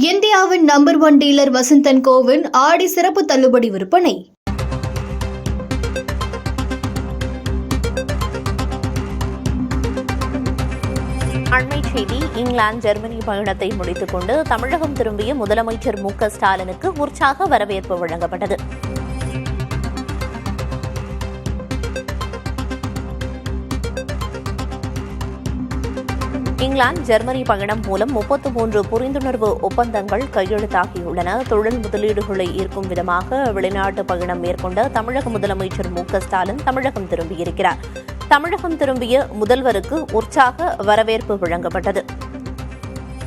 இந்தியாவின் number 1 dealer Vasanth and CoWIN ஆடி சிறப்பு தள்ளுபடி விற்பனை. அண்மைச் செய்தி. இங்கிலாந்து ஜெர்மனி பயணத்தை முடித்துக் கொண்டு தமிழகம் திரும்பிய முதலமைச்சர் மு.க. ஸ்டாலினுக்கு உற்சாக வரவேற்பு வழங்கப்பட்டது. இங்கிலாந்து ஜெர்மனி பயணம் மூலம் 33 புரிந்துணர்வு ஒப்பந்தங்கள் கையெழுத்தாகியுள்ளன. தொழில் முதலீடுகளை ஈர்க்கும் விதமாக வெளிநாட்டு பயணம் மேற்கொண்ட தமிழக முதலமைச்சர் மு.க. ஸ்டாலின் தமிழகம் திரும்பியிருக்கிறார். தமிழகம் திரும்பிய முதல்வருக்கு உற்சாக வரவேற்பு வழங்கப்பட்டது.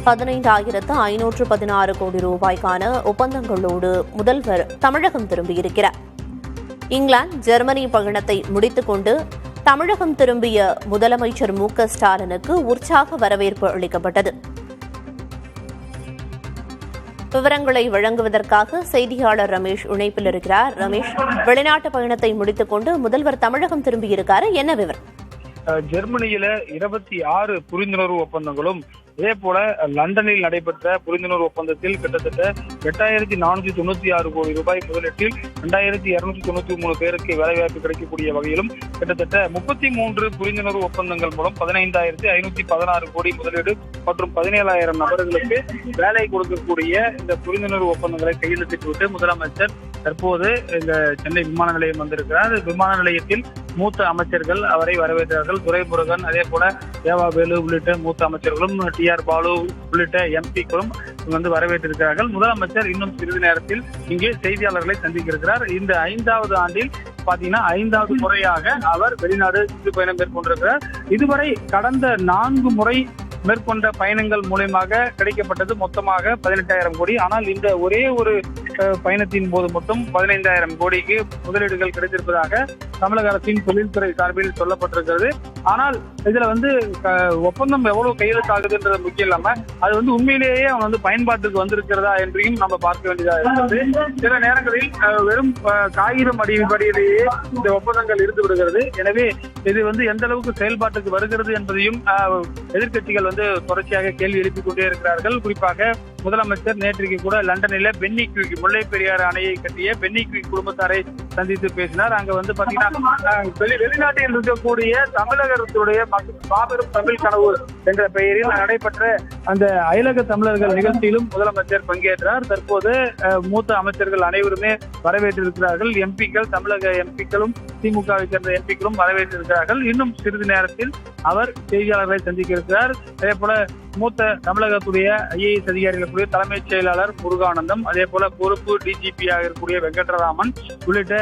15,516 கோடி ரூபாய்க்கான ஒப்பந்தங்களோடு முதல்வர் தமிழகம் திரும்பியிருக்கிறார். இங்கிலாந்து ஜெர்மனி பயணத்தை முடித்துக் கொண்டு தமிழகம் திரும்பிய முதலமைச்சர் மு.க. ஸ்டாலினுக்கு உற்சாக வரவேற்பு அளிக்கப்பட்டது. விவரங்களை வழங்குவதற்காக செய்தியாளர் ரமேஷ் இணைப்பில் இருக்கிறார். ரமேஷ், வெளிநாட்டு பயணத்தை முடித்துக் கொண்டு முதல்வர் தமிழகம் திரும்பியிருக்காரு, என்ன விவரம்? ஜெர்மனியில 26 புரிந்துணர்வு ஒப்பந்தங்களும் இதே போல லண்டனில் நடைபெற்ற புரிந்துணர்வு ஒப்பந்தத்தில் கிட்டத்தட்ட 8,496 கோடி ரூபாய் முதலீட்டில் 2,293 பேருக்கு வேலைவாய்ப்பு கிடைக்கக்கூடிய வகையிலும் கிட்டத்தட்ட 33 புரிந்துணர்வு ஒப்பந்தங்கள் மூலம் 15,516 கோடி முதலீடு மற்றும் 17,000 நபர்களுக்கு வேலை கொடுக்கக்கூடிய இந்த புரிந்துணர்வு ஒப்பந்தங்களை கையெழுத்திட்டுவிட்டு முதலமைச்சர் தற்போது இந்த சென்னை விமான நிலையம் வந்திருக்கிறார். விமான நிலையத்தில் மூத்த அமைச்சர்கள் அவரை வரவேற்றார்கள். துரைமுருகன், அதே போல தேவாவேலு உள்ளிட்ட மூத்த அமைச்சர்களும், டி.ஆர். பாலு உள்ளிட்ட எம்பிக்களும் வரவேற்றிருக்கிறார்கள். முதலமைச்சர் இன்னும் சிறிது நேரத்தில் இங்கே செய்தியாளர்களை சந்திக்க இருக்கிறார். இந்த 5வது ஆண்டில் பாத்தீங்கன்னா 5வது முறையாக அவர் வெளிநாடு சுற்றுப்பயணம் மேற்கொண்டிருக்கிறார். இதுவரை கடந்த 4 முறை மேற்கொண்ட பயணங்கள் மூலமாக கிடைக்கப்பட்டது மொத்தமாக 18,000 கோடி. ஆனால் இந்த ஒரே ஒரு பயணத்தின் போது மட்டும் 15,000 கோடிக்கு முதலீடுகள் கிடைத்திருப்பதாக தமிழக அரசின் தொழில்துறை சார்பில் சொல்லப்பட்டிருக்கிறது. ஆனால் இதுல ஒப்பந்தம் எவ்வளவு கையெழுத்தாகுதுன்றது முக்கியம் இல்லாம அது உண்மையிலேயே அவன் பயன்பாட்டுக்கு வந்திருக்கிறதா என்றையும் நம்ம பார்க்க வேண்டியதா இருக்கிறது. சில நேரங்களில் வெறும் காகிதம் அடிப்படையிலேயே இந்த ஒப்பந்தங்கள் இருந்து விடுகிறது. எனவே இது எந்த அளவுக்கு செயல்பாட்டுக்கு வருகிறது என்பதையும் எதிர்க்கட்சிகள் தொடர்ச்சியாக கேள்வி எழுப்பிக் கொண்டே இருக்கிறார்கள். குறிப்பாக முதலமைச்சர் நேற்றைக்கு கூட லண்டனில் பென்னி குயிக், முல்லை பெரியாறு அணையை கட்டிய பென்னி குயிக் குடும்பத்தாரை சந்தித்து பேசினார். அங்க பாத்தீங்கன்னா வெளிநாட்டில் இருக்கக்கூடிய தமிழகத்துடைய மாபெரும் தமிழ் கனவு என்ற பெயரில் நடைபெற்ற அந்த அயலக தமிழர்கள் நிகழ்ச்சியிலும் முதலமைச்சர் பங்கேற்றார். தற்போது மூத்த அமைச்சர்கள் அனைவருமே வரவேற்றிருக்கிறார்கள். எம்பிக்கள், தமிழக எம்பிக்களும் திமுகவை சேர்ந்த எம்பிக்களும் வரவேற்றிருக்கிறார்கள். இன்னும் சிறிது நேரத்தில் அவர் செய்தியாளர்களை சந்திக்க இருக்கிறார். அதே போல மூத்த தமிழகத்துடைய IAS அதிகாரிகளுடைய தலைமைச் செயலாளர் முருகானந்தம், அதே போல பொறுப்பு டிஜிபியாக இருக்கக்கூடிய வெங்கட்ராமன் உள்ளிட்ட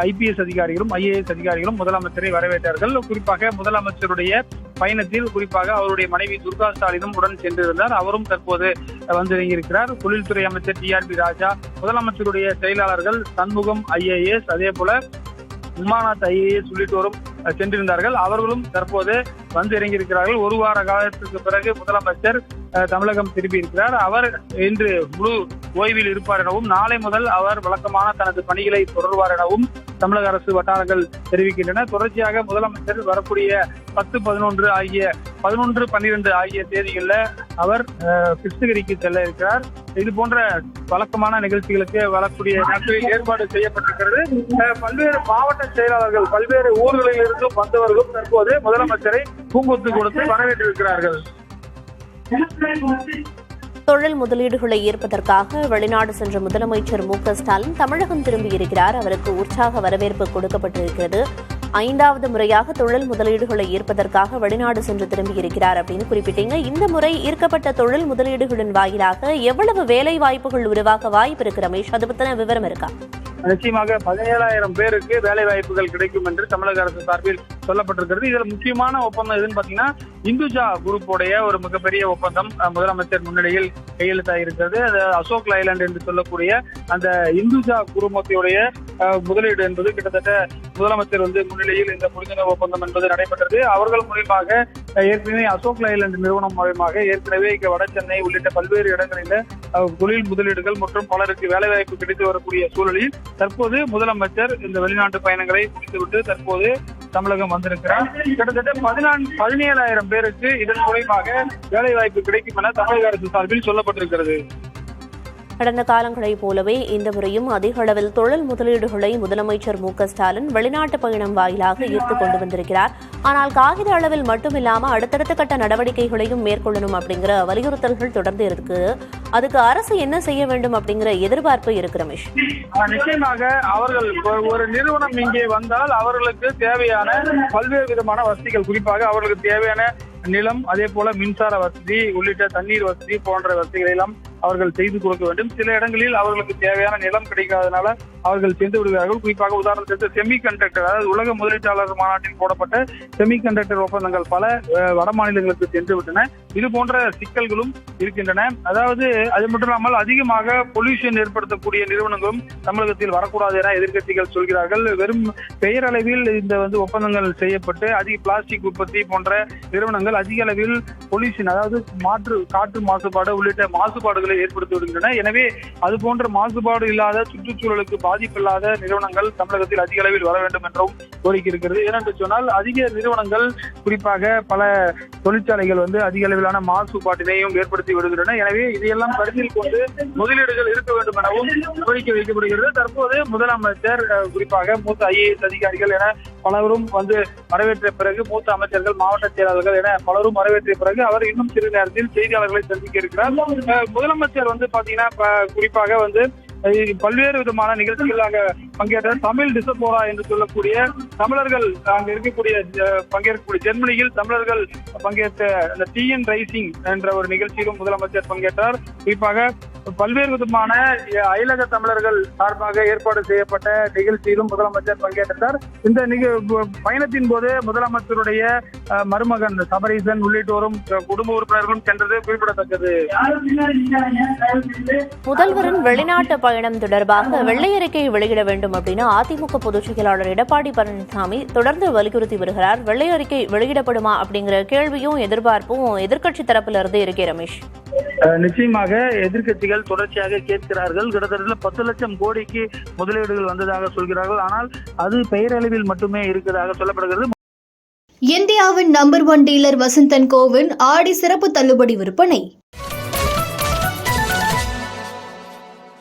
IPS அதிகாரிகளும் IAS அதிகாரிகளும் முதலமைச்சரை வரவேற்றார்கள். குறிப்பாக முதலமைச்சருடைய பயணத்தில் குறிப்பாக அவருடைய மனைவி துர்கா ஸ்டாலினும் உடன் சென்றிருந்தார். அவரும் தற்போது வந்திறங்கியிருக்கிறார். தொழில்துறை அமைச்சர் TRB ராஜா, முதலமைச்சருடைய செயலாளர்கள் சண்முகம் IAS, அதே போல உமாநாத் IAS உள்ளிட்டோரும் சென்றிருந்தார்கள். அவர்களும் தற்போது இறங்கியிருக்கிறார்கள். ஒரு வார காலத்திற்கு பிறகு முதலமைச்சர் தமிழகம் திரும்பி இருக்கிறார். அவர் இன்று முழு ஓய்வில் இருப்பார் எனவும் நாளை முதல் அவர் வழக்கமான தனது பணிகளை தொடர்வார் எனவும் தமிழக அரசு வட்டாரங்கள் தெரிவிக்கின்றன. தொடர்ச்சியாக முதலமைச்சர் வரக்கூடிய 10, 11 ஆகிய 11, 12 ஆகிய தேதிகளில் அவர் கிருஷ்ணகிரிக்கு செல்ல இருக்கிறார். இது போன்ற வழக்கமான நிகழ்ச்சிகளுக்கு வரக்கூடிய நாட்களில் ஏற்பாடு செய்யப்பட்டிருக்கிறது. பல்வேறு மாவட்ட செயலாளர்கள் பல்வேறு ஊர்களில் இருந்தும் வந்தவர்களும் தற்போது முதலமைச்சரை பூங்கொத்து கொடுத்து வரவேற்றிருக்கிறார்கள். தொழில் முதலீடுகளை ஈர்ப்பதற்காக வெளிநாடு சென்ற முதலமைச்சர் மு.க. ஸ்டாலின் தமிழகம் திரும்பியிருக்கிறார். அவருக்கு உற்சாக வரவேற்பு கொடுக்கப்பட்டிருக்கிறது. 5வது முறையாக தொழில் முதலீடுகளை ஈர்ப்பதற்காக வெளிநாடு சென்று திரும்பியிருக்கிறார் அப்படின்னு குறிப்பிட்டீங்க. இந்த முறை ஈர்க்கப்பட்ட தொழில் முதலீடுகளின் வாயிலாக எவ்வளவு வேலை வாய்ப்புகள் உருவாக வாய்ப்பு இருக்கு ரமேஷ்? அது பத்தின விவரம் இருக்கா? நிச்சயமாக 17,000 பேருக்கு வேலை வாய்ப்புகள் கிடைக்கும் என்று தமிழக அரசு சார்பில் சொல்லப்பட்டிருக்கிறது. இதுல முக்கியமான ஒப்பந்தம் எதுன்னு பாத்தீங்கன்னா இந்துஜா குரூப்போடைய ஒரு மிகப்பெரிய ஒப்பந்தம் முதலமைச்சர் முன்னிலையில் கையெழுத்தாகிருக்கிறது. அது அசோக் லைலாண்ட் என்று சொல்லக்கூடிய அந்த இந்துஜா குழுமத்தையுடைய முதலீடு என்பது கிட்டத்தட்ட முதலமைச்சர் முன்னிலையில் இந்த புரிந்துணர்வு ஒப்பந்தம் என்பது நடைபெற்றது. அவர்கள் மூலமாக ஏற்கனவே அசோக் லைலாண்ட் நிறுவனம் மூலமாக ஏற்கனவே வட சென்னை உள்ளிட்ட பல்வேறு இடங்களில் தொழில் முதலீடுகள் மற்றும் பலருக்கு வேலைவாய்ப்பு கிடைத்து வரக்கூடிய சூழலில் தற்போது முதலமைச்சர் இந்த வெளிநாட்டு பயணங்களை முடித்துவிட்டு தற்போது தமிழகம் வந்திருக்கிறார். கிட்டத்தட்ட 17,000 பேருக்கு இதன் மூலமாக வேலை வாய்ப்பு கிடைக்கும் என தமிழக அரசு சார்பில் சொல்லப்பட்டிருக்கிறது. கடந்த காலங்களைப் போலவே இந்த முறையும் அதிக அளவில் தொழில் முதலீடுகளை முதலமைச்சர் ஸ்டாலின் வெளிநாட்டு பயணம் வாயிலாக ஈர்த்து கொண்டு வந்திருக்கிறார். ஆனால் காகித அளவில் மட்டுமில்லாம அடுத்தடுத்த கட்ட நடவடிக்கைகளையும் மேற்கொள்ளணும் அப்படிங்கிற வலியுறுத்தல்கள் தொடர்ந்து இருக்கு. அதுக்கு அரசு என்ன செய்ய வேண்டும் அப்படிங்கிற எதிர்பார்ப்பு இருக்கு ரமேஷ். நிச்சயமாக அவர்கள் ஒரு நிறுவனம் இங்கே வந்தால் அவர்களுக்கு தேவையான பல்வேறு விதமான வசதிகள், குறிப்பாக அவர்களுக்கு தேவையான நிலம், அதே போல மின்சார வசதி உள்ளிட்ட தண்ணீர் வசதி போன்ற வசதிகளை எல்லாம் அவர்கள் செய்து கொடுக்க வேண்டும். சில இடங்களில் அவர்களுக்கு தேவையான நிலம் கிடைக்காதனால அவர்கள் சென்று விடுகிறார்கள். குறிப்பாக உதாரணத்திற்கு செமிகண்டக்டர், அதாவது உலக முதலீட்டாளர் மாநாட்டில் போடப்பட்ட செமிகண்டக்டர் ஒப்பந்தங்கள் பல வட மாநிலங்களுக்கு சென்று விட்டன. இது போன்ற சிக்கல்களும் இருக்கின்றன. அதாவது அது மட்டும் இல்லாமல் அதிகமாக பொல்யூஷன் ஏற்படுத்தக்கூடிய நிறுவனங்களும் தமிழகத்தில் வரக்கூடாது என எதிர்க்கட்சிகள் சொல்கிறார்கள். வெறும் பெயரளவில் இந்த ஒப்பந்தங்கள் செய்யப்பட்டு அதிக பிளாஸ்டிக் உற்பத்தி போன்ற நிறுவனங்கள் அதிக அளவில் பொல்யூஷன், அதாவது காற்று மாசுபாடு உள்ளிட்ட மாசுபாடுகளை ஏற்படுத்தி வருகின்றன. எனவே அது போன்ற மாசுபாடு இல்லாத, சுற்றுச்சூழலுக்கு பாதிப்பு இல்லாத நிறுவனங்கள் தமிழகத்தில் அதிக அளவில் வர வேண்டும் என்றும் கோரிக்கை இருக்கிறது. ஏனென்று சொன்னால் அதிக நிறுவனங்கள், குறிப்பாக பல தொழிற்சாலைகள் அதிக அளவிலான மாசுபாட்டினையும் ஏற்படுத்தி வருகின்றன. எனவே இதையெல்லாம் கருத்தில் கொண்டு முதலீடுகள் இருக்க வேண்டும் எனவும் கோரிக்கை வைக்கப்படுகிறது. தற்போது முதலமைச்சர், குறிப்பாக மூத்த IAS அதிகாரிகள் என பலரும் வரவேற்ற பிறகு, மூத்த அமைச்சர்கள், மாவட்ட செயலாளர்கள் என பலரும் வரவேற்ற பிறகு அவர் இன்னும் சிறு நேரத்தில் செய்தியாளர்களை சந்திக்க இருக்கிறார். முதலமைச்சர் பாத்தீங்கன்னா குறிப்பாக பல்வேறு விதமான நிகழ்ச்சிகளாக பங்கேற்ற தமிழ் டிசபோரா என்று சொல்லக்கூடிய தமிழர்கள் அங்க பங்கேற்கக்கூடிய ஜெர்மனியில் தமிழர்கள் பங்கேற்ற அந்த TN ரைசிங் என்ற ஒரு நிகழ்ச்சியிலும் முதலமைச்சர் பங்கேற்றார். குறிப்பாக பல்வேறு விதமான அயலக தமிழர்கள் சார்பாக ஏற்பாடு செய்யப்பட்ட நிகழ்ச்சியிலும் முதலமைச்சர் பங்கேற்றார். இந்த பயணத்தின் போது முதலமைச்சருடைய மருமகன் சபரீசன் உள்ளிட்டோரும் குடும்ப உறுப்பினர்களும் சென்றது குறிப்பிடத்தக்கது. முதல்வரின் வெளிநாட்டு பயணம் தொடர்பாக வெள்ளை அறிக்கை வெளியிட வேண்டும் அப்படின்னு அதிமுக பொதுச் செயலாளர் எடப்பாடி பழனிசாமி தொடர்ந்து வலியுறுத்தி வருகிறார். வெள்ளை அறிக்கை வெளியிடப்படுமா அப்படிங்கிற கேள்வியும் எதிர்பார்ப்பும் எதிர்க்கட்சி தரப்பில் இருந்து இருக்கே ரமேஷ். நிச்சயமாக எதிர்க்கட்சிகள் தொடர்ச்சியாக கேட்கிறார்கள். கிட்டத்தட்ட 10 லட்சம் கோடிக்கு முதலீடுகள் வந்ததாக சொல்கிறார்கள். ஆனால் அது பெயரளவில் மட்டுமே இருக்கிறதாக சொல்லப்படுகிறது. இந்தியாவின் number 1 dealer Vasanth and CoWIN ஆடி சிறப்பு தள்ளுபடி விற்பனை.